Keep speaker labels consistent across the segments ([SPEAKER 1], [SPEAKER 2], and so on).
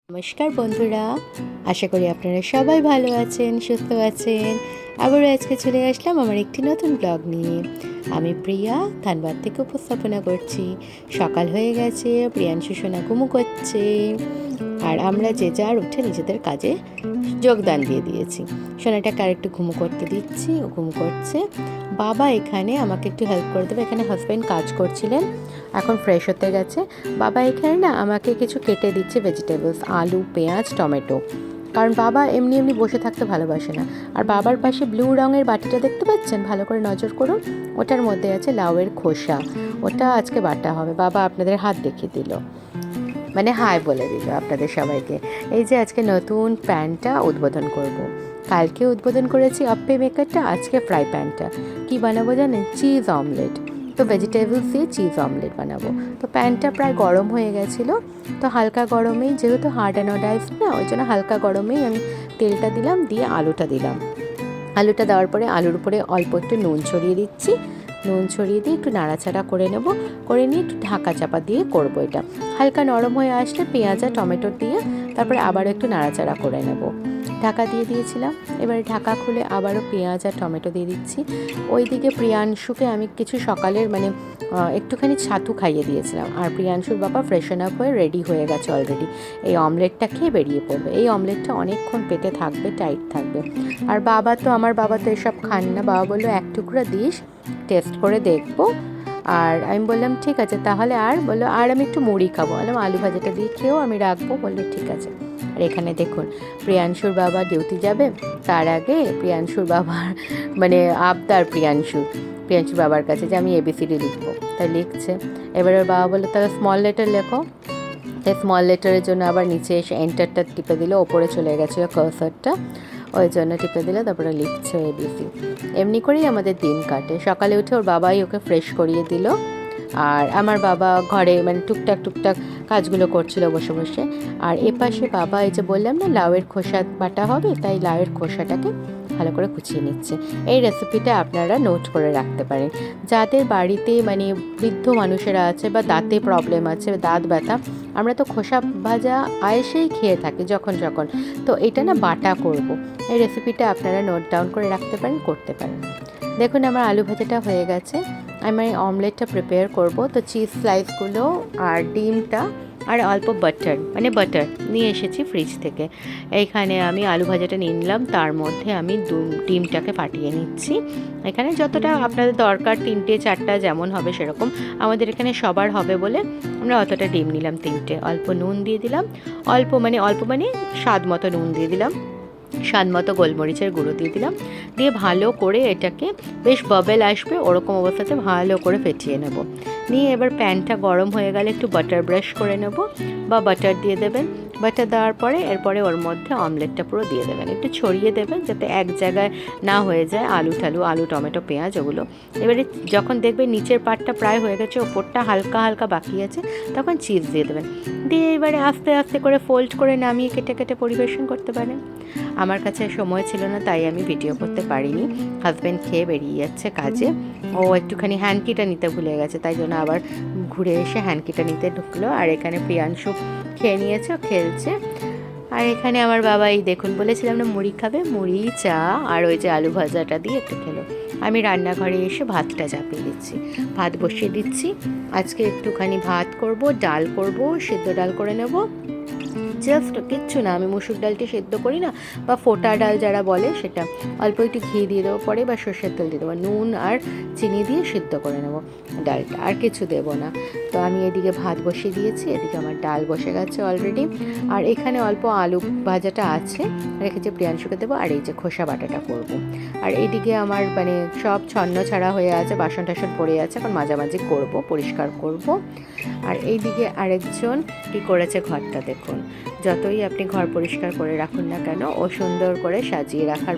[SPEAKER 1] নমস্কার বন্ধুরা, আশা করি আপনারা সবাই ভালো আছেন, সুস্থ আছেন। আবারও আজকে চলে আসলাম আমার একটি নতুন ব্লগ নিয়ে। আমি প্রিয়া ধানবাদ থেকে উপস্থাপনা করছি। সকাল হয়ে গেছে, প্রিয়াংশু সোনা ঘুমু করছে, আর আমরা যে যার উঠে নিজেদের কাজে যোগদান দিয়ে দিয়েছি। সোনাটাকে আর একটু ঘুমু করতে দিচ্ছি, ও ঘুমু করছে। বাবা এখানে আমাকে একটু হেল্প করে দেবে। এখানে হাজব্যান্ড কাজ করছিলেন, এখন ফ্রেশ হতে গেছে। বাবা এখানে না আমাকে কিছু কেটে দিচ্ছে ভেজিটেবলস, আলু, পেঁয়াজ, টমেটো। কারণ বাবা এমনি এমনি বসে থাকতে ভালোবাসে না। আর বাবার পাশে ব্লু রঙের বাটিটা দেখতে পাচ্ছেন, ভালো করে নজর করুন। ওটার মধ্যে আছে লাউয়ের খোসা, ওটা আজকে বাটা হবে। বাবা আপনাদের হাত দেখিয়ে দিল, মানে হাই বলে দিল আপনাদের সবাইকে। এই যে আজকে নতুন প্যানটা উদ্বোধন করব। কালকে উদ্বোধন করেছি আপ্পে মেকারটা, আজকে ফ্রাই প্যানটা। কী বানাবো জানেন? Cheese omelette. তো ভেজিটেবলস দিয়ে চিজ অমলেট বানাবো। তো প্যানটা প্রায় গরম হয়ে গেছিলো, তো হালকা গরমেই, যেহেতু হার্ড অ্যানোডাইজড না, ওই জন্য হালকা গরমেই আমি তেলটা দিলাম, দিয়ে আলুটা দিলাম। আলুটা দেওয়ার পরে আলুর উপরে অল্প একটু নুন ছড়িয়ে দিচ্ছি। নুন ছড়িয়ে দিয়ে একটু নাড়াচাড়া করে নেব, করে নিয়ে একটু ঢাকা চাপা দিয়ে করবো এটা। হালকা নরম হয়ে আসলে পেঁয়াজ আর টমেটো দিয়ে তারপরে আবারও একটু নাড়াচাড়া করে নেব। ঢাকা দিয়ে দিয়েছিলাম, এবারে ঢাকা খুলে আবারও পেঁয়াজ আর টমেটো দিয়ে দিচ্ছি। ওইদিকে প্রিয়াংশুকে আমি কিছু সকালের একটুখানি ছাতু খাইয়ে দিয়েছিলাম, আর প্রিয়াংশুর বাবা ফ্রেশন আপ হয়ে রেডি হয়ে গেছে অলরেডি। এই অমলেটটা খেয়ে বেরিয়ে পড়বে। এই অমলেটটা অনেকক্ষণ পেটে থাকবে, টাইট থাকবে। আর আমার বাবা তো এসব খান না। বাবা বললো এক টুকরো দিস, টেস্ট করে দেখবো। আর আমি বললাম ঠিক আছে তাহলে। আর বললো আর আমি একটু মুড়ি খাবো। বললাম আলু ভাজাটা দিয়ে খেয়েও আমি রাখবো। বললো ঠিক আছে। আর এখানে দেখুন, প্রিয়াংশুর বাবা ডিউটি যাবে, তার আগে প্রিয়াংশুর বাবার আবদার প্রিয়াংশুর বাবার কাছে যে আমি এবিসিডি লিখবো, তাই লিখছে। এবার ওর বাবা বললো তাহলে স্মল লেটার লেখো। তাই স্মল লেটারের জন্য আবার নিচে এসে এন্টারটা টিপে দিল, ওপরে চলে গেছিলো কার্সারটা, ওই জন্য টিপে দিলে তারপরে লিখছে এবিসি। এমনি করেই আমাদের দিন কাটে। সকালে উঠে ওর বাবাই ওকে ফ্রেশ করিয়ে দিল, আর আমার বাবা ঘরে টুকটাক কাজগুলো করছিল বসে বসে। আর এপাশে বাবা, এই যে বললাম না লাউয়ের খোসা বাটা হবে, তাই লাউয়ের খোসাটাকে ভালো করে কুচিয়ে নিচ্ছে। এই রেসিপিটা আপনারা নোট করে রাখতে পারেন। যাদের বাড়িতে বৃদ্ধ মানুষেরা আছে বা দাঁতে প্রবলেম আছে, দাঁত ব্যথা, আমরা তো খোসা ভাজা আয়েসেই খেয়ে থাকি যখন। তো এটা না বাটা করব। এই রেসিপিটা আপনারা নোট ডাউন করে রাখতে পারেন, করতে পারেন। দেখুন আমার আলু ভাজাটা হয়ে গেছে। আমি অমলেটটা প্রিপেয়ার করব। তো চিজ স্লাইসগুলো আর ডিমটা আর অল্প বাটার নিয়ে এসেছি ফ্রিজ থেকে। এইখানে আমি আলু ভাজাটা নিয়ে নিলাম, তার মধ্যে আমি ডিমটাকে ফাটিয়ে নিচ্ছি। এখানে যতটা আপনাদের দরকার, 3টে 4টা যেমন হবে সেরকম। আমাদের এখানে সবার হবে বলে আমরা অতটা ডিম নিলাম, 3টে। অল্প নুন দিয়ে দিলাম, অল্প স্বাদ মতো নুন দিয়ে দিলাম, স্বাদ মতো গোলমরিচের গুঁড়ো দিয়ে দিলাম। দিয়ে ভালো করে এটাকে, বেশ বাবেল আসবে ওরকম অবস্থাতে ভালো করে ফেটিয়ে নেব। নিয়ে এবার প্যানটা গরম হয়ে গেলে একটু বাটার ব্রাশ করে নেব, বা বাটার দিয়ে দেবেন। বাটার দেওয়ার পরে এরপরে ওর মধ্যে অমলেটটা পুরো দিয়ে দেবেন, একটু ছড়িয়ে দেবেন যাতে এক জায়গায় না হয়ে যায় আলু, টমেটো, পেঁয়াজ ওগুলো। এবারে যখন দেখবেন নিচের পাটটা প্রায় হয়ে গেছে, ওপরটা হালকা হালকা বাকি আছে, তখন চিজ দিয়ে দেবেন। দিয়ে এবারে আস্তে আস্তে করে ফোল্ড করে নামিয়ে কেটে কেটে পরিবেশন করতে পারেন। আমার কাছে সময় ছিল না, তাই আমি ভিডিও করতে পারিনি। হাজব্যান্ড খেয়ে বেরিয়ে যাচ্ছে কাজে। ও একটুখানি হ্যান্ডকিটা নিতে ভুলে গেছে, তাই জন্য আবার ঘুরে এসে হ্যান্ডকিটা নিতে ঢুকলো। আর এখানে প্রিয়াংশু খেয়ে নিয়েছে, খেলছে। আর এখানে আমার বাবা, এই দেখুন বলেছিলাম না মুড়ি খাবে, মুড়ি, চা আর ওই যে আলু ভাজাটা দিয়ে একটু খেলো। আমি রান্নাঘরে এসে ভাতটা চাপিয়ে দিচ্ছি, ভাত বসিয়ে দিচ্ছি। আজকে একটুখানি ভাত করব, ডাল করব, সেদ্ধ ডাল করে নেব। জাস্ট কিচ্ছু না, আমি মুসুর ডালটি সেদ্ধ করি না, বা ফোটা ডাল যারা বলে সেটা, অল্প একটু ঘি দিয়ে দেবো পরে, বা সর্ষের তেল দিয়ে দেবো, নুন আর চিনি দিয়ে সেদ্ধ করে নেবো ডালটা, আর কিছু দেবো না। তো আমি এদিকে ভাত বসিয়ে দিয়েছি, এদিকে আমার ডাল বসে গেছে অলরেডি। আর এখানে অল্প আলু ভাজাটা আছে, রেখেছি প্রিয়াংশুকে দেবো। আর এই যে খোসা বাটাটা করব। আর এইদিকে আমার সব ছন্ন ছাড়া হয়ে আছে, বাসন টাসন পড়ে আছে, এখন মাঝামাঝি করব, পরিষ্কার করব। আর এইদিকে আরেকজন কী করেছে, ঘরটা দেখুন। যতই আপনি ঘর পরিষ্কার করে রাখুন না কেন, ও সুন্দর করে সাজিয়ে রাখার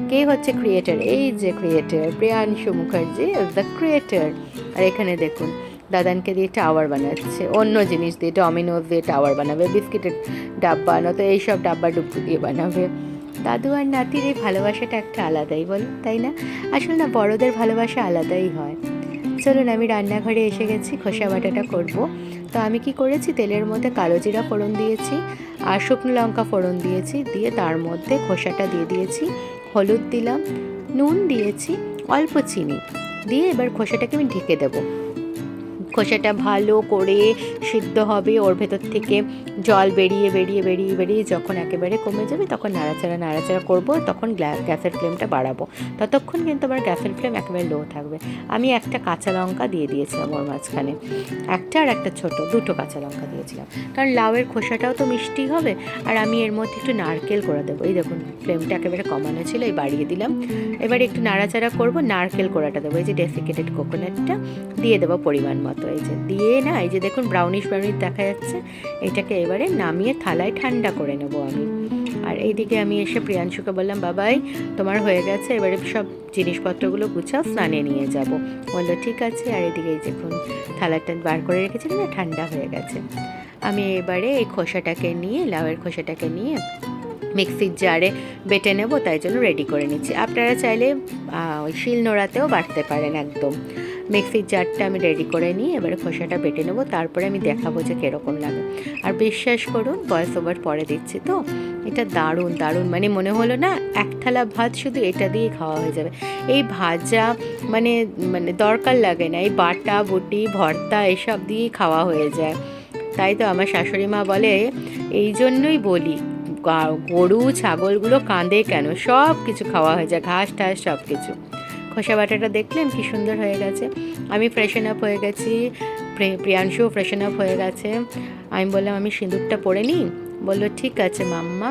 [SPEAKER 1] কে হচ্ছে ক্রিয়েটার? এই যে creator, Priyanshu Mukherjee is the creator. আর এখানে দেখুন দাদানকে দিয়ে টাওয়ার বানাচ্ছে, অন্য জিনিস দিয়ে, ডমিনোজ দিয়ে টাওয়ার বানাবে, বিস্কিটের ডাব্বা, নয়তো এইসব ডাব্বা ডুব্বু দিয়ে বানাবে। দাদু আর নাতির এই ভালোবাসাটা একটা আলাদাই, বলুন তাই না? আসলে না, বড়দের ভালোবাসা আলাদাই হয়। চলুন আমি রান্নাঘরে এসে গেছি, খোসা বাটাটা করব। তো আমি কি করেছি, তেলের মধ্যে কালো জিরা ফোড়ন দিয়েছি আর শুকনো লঙ্কা ফোড়ন দিয়েছি, দিয়ে তার মধ্যে খোসাটা দিয়ে দিয়েছি, হলুদ দিলাম, নুন দিয়েছি, অল্প চিনি দিয়ে এবার খোসাটাকে আমি ঢেকে দেবো। খোসাটা ভালো করে সিদ্ধ হবে, ওর ভেতর থেকে জল বেরিয়ে বেরিয়ে বেরিয়ে বেরিয়ে যখন একেবারে কমে যাবে তখন নাড়াচাড়া করব, তখন গ্যাসের ফ্লেমটা বাড়াবো। ততক্ষণ কিন্তু আমার গ্যাসের ফ্লেম একেবারে লো থাকবে। আমি একটা কাঁচা লঙ্কা দিয়ে দিয়েছিলাম ওর মাঝখানে, একটা আর একটা ছোটো, দুটো কাঁচা লঙ্কা দিয়েছিলাম, কারণ লাউয়ের খোসাটাও তো মিষ্টি হবে। আর আমি এর মধ্যে একটু নারকেল করে দেবো। এই দেখুন ফ্লেমটা একেবারে কমানো ছিল, এই বাড়িয়ে দিলাম। এবার একটু নাড়াচাড়া করব, নারকেল কোড়াটা দেবো, এই যে ডেসিকেটেড কোকোনাটটা দিয়ে দেবো পরিমাণ মতো। এই যে দিয়ে না, এই যে দেখুন ব্রাউনিশ ব্রাউনিশ দেখা যাচ্ছে, এটাকে এবারে নামিয়ে থালায় ঠান্ডা করে নেবো আমি। আর এইদিকে আমি এসে প্রিয়াংশুকে বললাম, বাবাই তোমার হয়ে গেছে, এবারে সব জিনিসপত্রগুলো গুছাও, স্নানে নিয়ে যাব। বললো ঠিক আছে। আর এদিকে এই দেখুন থালাটা বার করে রেখেছিলাম না, ঠান্ডা হয়ে গেছে। আমি এবারে এই খোসাটাকে নিয়ে, লাউয়ের খোসাটাকে নিয়ে মিক্সির জারে বেটে নেব, তাই জন্য রেডি করে নিচ্ছি। আপনারা চাইলে ওই শিলনোড়াতেও বাটতে পারেন একদম। মিক্সির জারটা আমি রেডি করে নিয়ে এবারে খোসাটা বেটে নেব, তারপরে আমি দেখাবো যে কীরকম লাগে। আর বিশ্বাস করুন, ভয়েস ওভার পরে দিচ্ছি তো, এটা দারুণ দারুণ, মানে মনে হলো না এক থালা ভাত শুধু এটা দিয়ে খাওয়া হয়ে যাবে। এই ভাজা মানে মানে দরকার লাগে না, এই বাটা বুটি ভর্তা এসব দিয়েই খাওয়া হয়ে যায়। তাই তো আমার শাশুড়ি মা বলে, এই জন্যই বলি গরু ছাগলগুলো কাঁদে কেন, সব কিছু খাওয়া হয়ে যায়, ঘাস টাস সব কিছু। খোসা বাটাটা দেখলেন কি সুন্দর হয়ে গেছে। আমি ফ্রেশন আপ হয়ে গেছি, প্রিয়াংশুও ফ্রেশন আপ হয়ে গেছে। আমি বললাম আমি সিঁদুরটা পরে নিই, বললো ঠিক আছে মাম্মা।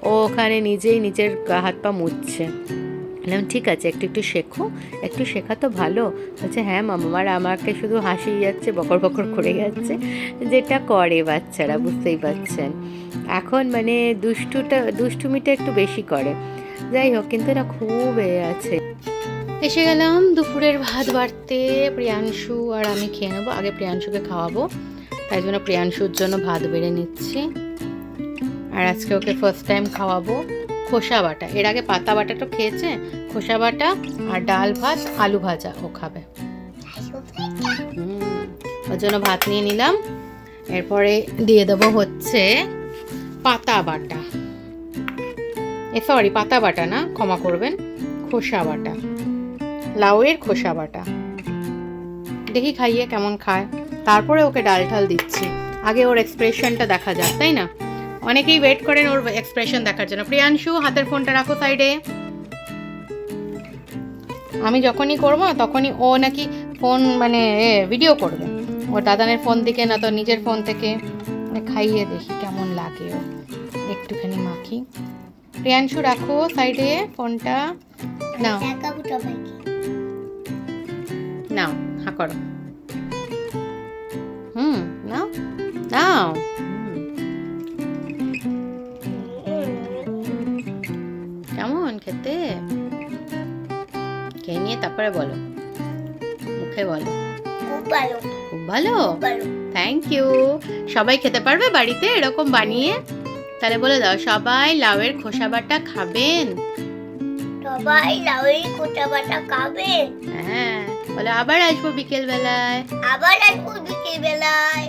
[SPEAKER 1] ও ওখানে নিজেই নিজের হাত পা মুছছে। বললাম ঠিক আছে, একটু একটু শেখো, একটু শেখা তো ভালো। বলছে হ্যাঁ মাম্মার, আমাকে শুধু হাসি যাচ্ছে, বকর বকর করে যাচ্ছে, যেটা করে বাচ্চারা, বুঝতেই পারছেন। এখন মানে দুষ্টুমিটা একটু বেশি করে। যাই হোক, কিন্তু না খুব আছে। এসে গেলাম দুপুরের ভাত বাড়তে, প্রিয়াংশু আর আমি খেয়ে নেবো। আগে প্রিয়াংশুকে খাওয়াবো, তাই জন্য প্রিয়াংশুর জন্য ভাত বেড়ে নিচ্ছি। আর আজকে ওকে ফার্স্ট টাইম খাওয়াবো খোসা বাটা। এর আগে পাতা বাটা তো খেয়েছে, খোসা বাটা আর ডাল ভাত আলু ভাজা ও খাবে। ওর জন্য ভাত নিয়ে নিলাম। এরপরে দিয়ে দেবো হচ্ছে পাতা বাটা, সরি পাতা বাটা না, ক্ষমা করবেন, খোসা বাটা, লাউয়ের খোসা বাটা। দেখি খাইয়ে কেমন খায়, তারপরে ওকে ডাল ঠাল দিচ্ছি। আগে ওর এক্সপ্রেশনটা দেখা যাক, তাই না? অনেকেই ওয়েট করেন ওর এক্সপ্রেশন দেখার জন্য। প্রিয়াংশু হাতের ফোনটা রাখো সাইডে। আমি যখনই করবো তখনই ও নাকি ফোন মানে ভিডিও করবে, ওর দাদানের ফোন থেকে না তো নিজের ফোন থেকে। খাইয়ে দেখি কেমন লাগে, ও একটুখানি মাখি। প্রিয়াংশু রাখো সাইডে ফোনটা, নাও নাও, হা করো, নাও নাও। কেমন খেতে? খেয়ে নিয়ে তারপরে বলো, মুখে বলো খুব ভালো, খুব ভালো, থ্যাংক ইউ। সবাই খেতে পারবে বাড়িতে এরকম বানিয়ে? তাহলে বলে দাও, সবাই লাউয়ের খোসা বাটা খাবেন, সবাই লাউয়ের খোসা বাটা খাবেন। হ্যাঁ বলে, আবার আসবো বিকেল বেলায়, আবার আসবো বিকেল বেলায়।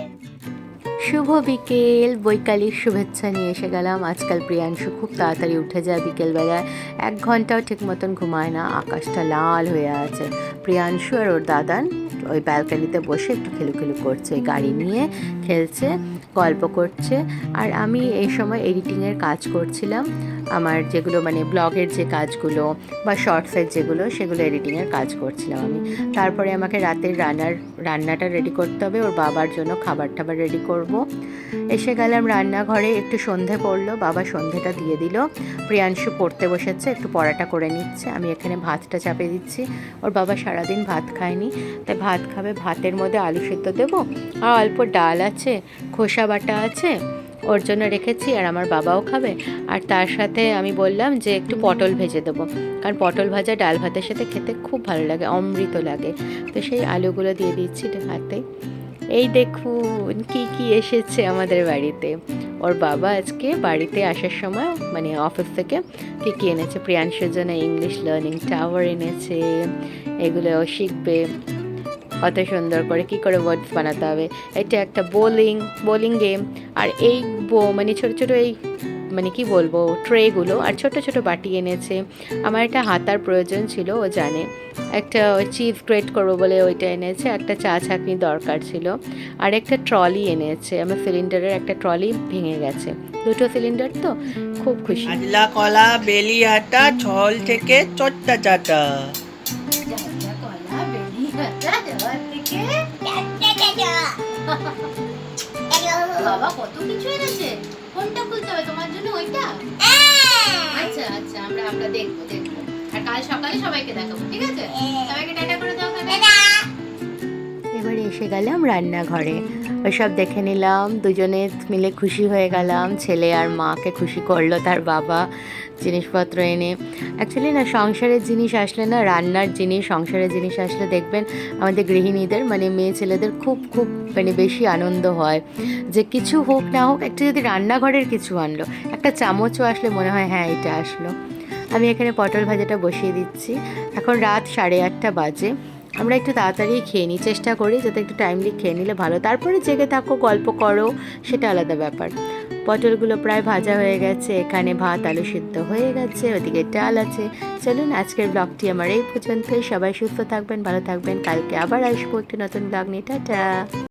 [SPEAKER 1] শুভ বিকেল, বৈকালিক শুভেচ্ছা নিয়ে এসে গেলাম। আজকাল প্রিয়াংশু খুব তাড়াতাড়ি উঠে যায় বিকেলবেলায়, 1 ঘন্টাও ঠিক মতন ঘুমায় না। আকাশটা লাল হয়ে আছে। প্রিয়াংশু আর ওর দাদান ওই ব্যালকানিতে বসে একটু খেলু করছে, ওই গাড়ি নিয়ে খেলছে, গল্প করছে। আর আমি এই সময় এডিটিংয়ের কাজ করছিলাম, আমার যেগুলো মানে ব্লগের যে কাজগুলো বা শর্টসের যেগুলো, সেগুলো এডিটিংয়ের কাজ করছিলাম আমি। তারপরে আমাকে রাতের রান্নাটা রেডি করতে হবে, ওর বাবার জন্য খাবার টাবার রেডি করব। এসে গেলাম রান্নাঘরে, একটু সন্ধে পড়লো, বাবা সন্ধেটা দিয়ে দিল। প্রিয়াংশু পড়তে বসেছে, একটু পড়াটা করে নিচ্ছে, আমি এখানে ভাতটা চাপে দিচ্ছি। ওর বাবা সারাদিন ভাত খায়নি, তাই ভাত খাবে। ভাতের মধ্যে আলু সেদ্ধ দেবো, আর অল্প ডাল আছে, খোসা বাটা আছে, ওর জন্য রেখেছি, আর আমার বাবাও খাবে। আর তার সাথে আমি বললাম যে একটু পটল ভেজে দেবো, কারণ পটল ভাজা ডাল ভাতের সাথে খেতে খুব ভালো লাগে, অমৃত লাগে। তো সেই আলুগুলো দিয়ে দিচ্ছি ভাতে। এই দেখুন কি কি এসেছে আমাদের বাড়িতে। ওর বাবা আজকে বাড়িতে আসার সময় মানে অফিস থেকে কি এনেছে, প্রিয়াংশুর জন্য ইংলিশ লার্নিং টাওয়ার এনেছে, এগুলো শিখবে। অত সুন্দর করে কি করে ওয়ার্ডস বানাতে হবে। এটা একটা বোলিং গেম। আর এই মানে ছোটো ছোটো এই মানে কি বলবো ট্রেগুলো আর ছোট ছোট বাটি এনেছে। আমার একটা হাতার প্রয়োজন ছিল, ও জানে। একটা চিজ গ্রেট করবো বলে ওইটা এনেছে। একটা চা ছাঁকনি দরকার ছিল। আর একটা ট্রলি এনেছে। আমার সিলিন্ডারের একটা ট্রলি ভেঙে গেছে, 2টো সিলিন্ডার তো, খুব খুশি।
[SPEAKER 2] আজলা কলা বেলি আটা ছল থেকে চট্টা চাটা।
[SPEAKER 1] বাবা কত কিছু এনেছে। কোনটা খুলতে হবে তোমার জন্য? ওইটা? আচ্ছা আচ্ছা, আমরা দেখবো। আর কাল সকালে সবাইকে দেখাবো, ঠিক আছে? সবাইকে টাটা করে দাও। এবারে এসে গেলাম রান্নাঘরে, ওইসব দেখে নিলাম, দুজনে মিলে খুশি হয়ে গেলাম। ছেলে আর মাকে খুশি করলো তার বাবা জিনিসপত্র এনে। অ্যাকচুয়ালি না, সংসারের জিনিস আসলে না, রান্নার জিনিস, সংসারের জিনিস আসলে দেখবেন আমাদের গৃহিণীদের মানে মেয়ে ছেলেদের খুব খুব মানে বেশি আনন্দ হয় যে কিছু হোক না হোক একটা যদি রান্নাঘরের কিছু আনলো, একটা চামচও আসলে মনে হয় হ্যাঁ এটা আসলো। আমি এখানে পটল ভাজাটা বসিয়ে দিচ্ছি। এখন রাত 8:30 বাজে। আমরা একটু তাড়াতাড়ি খেয়ে নিই, চেষ্টা করি যাতে একটু টাইমলি খেয়ে নিলে ভালো। তারপরে জেগে থাকো, গল্প করো, সেটা আলাদা ব্যাপার। পটলগুলো প্রায় ভাজা হয়ে গেছে, এখানে ভাত আলু সিদ্ধ হয়ে গেছে, ওদিকে ডাল আছে। চলুন আজকের ব্লগটি আমার এই পর্যন্তই। সবাই সুস্থ থাকবেন, ভালো থাকবেন। কালকে আবার আসবো একটি নতুন ব্লগ নিয়ে। টাটা।